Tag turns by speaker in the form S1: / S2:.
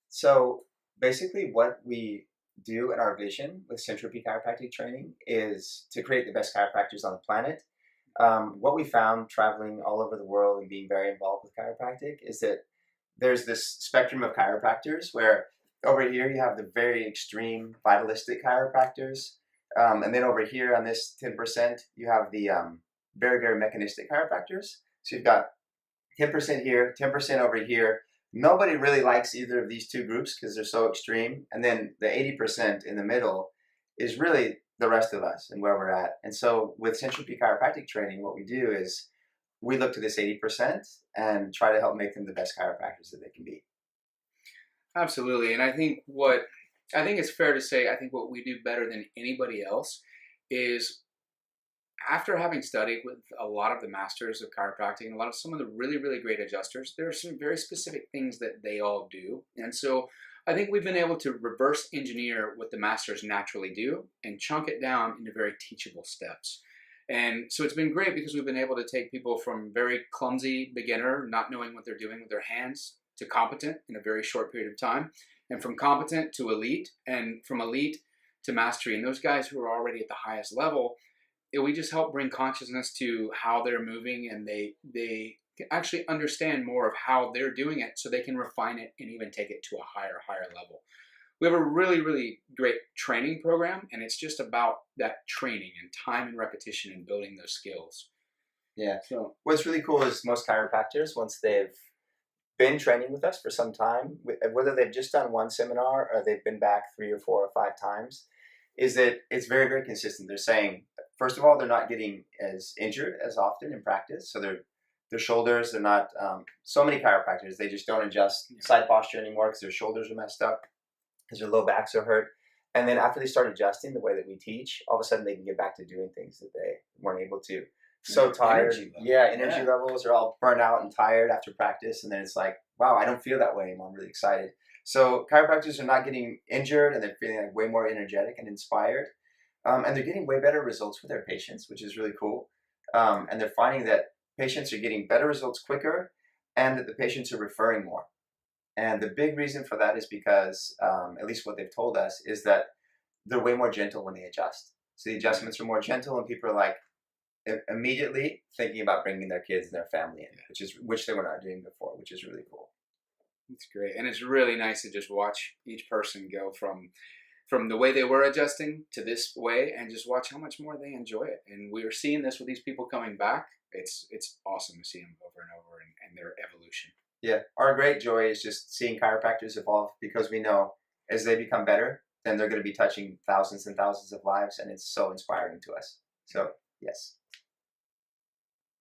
S1: So basically what we do in our vision with Syntropy Chiropractic Training is to create the best chiropractors on the planet. What we found traveling all over the world and being very involved with chiropractic is that there's this spectrum of chiropractors where over here you have the very extreme vitalistic chiropractors. And then over here on this 10%, you have the very, very mechanistic chiropractors. So you've got 10% here, 10% over here. Nobody really likes either of these two groups because they're so extreme. And then the 80% in the middle is really the rest of us and where we're at. And so with Syntropy Chiropractic Training, what we do is we look to this 80% and try to help make them the best chiropractors that they can be.
S2: Absolutely. And I think it's fair to say, I think what we do better than anybody else is, after having studied with a lot of the masters of chiropractic and some of the really, really great adjusters, there are some very specific things that they all do. And so I think we've been able to reverse engineer what the masters naturally do and chunk it down into very teachable steps. And so it's been great because we've been able to take people from very clumsy beginner, not knowing what they're doing with their hands, to competent in a very short period of time, and from competent to elite, and from elite to mastery. And those guys who are already at the highest level, we just help bring consciousness to how they're moving, and they can actually understand more of how they're doing it so they can refine it and even take it to a higher level. We have a really, really great training program, and it's just about that training and time and repetition and building those skills.
S1: Yeah. So what's really cool is most chiropractors, once they've been training with us for some time, whether they've just done one seminar or they've been back 3 or 4 or 5 times, is that it's very, very consistent. They're saying, first of all, they're not getting as injured as often in practice. So their shoulders, they're not, so many chiropractors, they just don't adjust side posture anymore because their shoulders are messed up, because their low backs are hurt. And then after they start adjusting the way that we teach, all of a sudden they can get back to doing things that they weren't able to. So tired. Energy levels are all burnt out and tired after practice. And then it's like, wow, I don't feel that way anymore. I'm really excited. So chiropractors are not getting injured, and they're feeling like way more energetic and inspired. And they're getting way better results with their patients, which is really cool. And they're finding that patients are getting better results quicker, and that the patients are referring more. And the big reason for that is because, at least what they've told us, is that they're way more gentle when they adjust. So the adjustments are more gentle, and people are like immediately thinking about bringing their kids and their family in, which they were not doing before, which is really cool.
S2: It's great. And it's really nice to just watch each person go from the way they were adjusting to this way, and just watch how much more they enjoy it. And we're seeing this with these people coming back. It's awesome to see them over and over and their evolution.
S1: Yeah. Our great joy is just seeing chiropractors evolve, because we know as they become better, then they're going to be touching thousands and thousands of lives, and it's so inspiring to us. So, yes.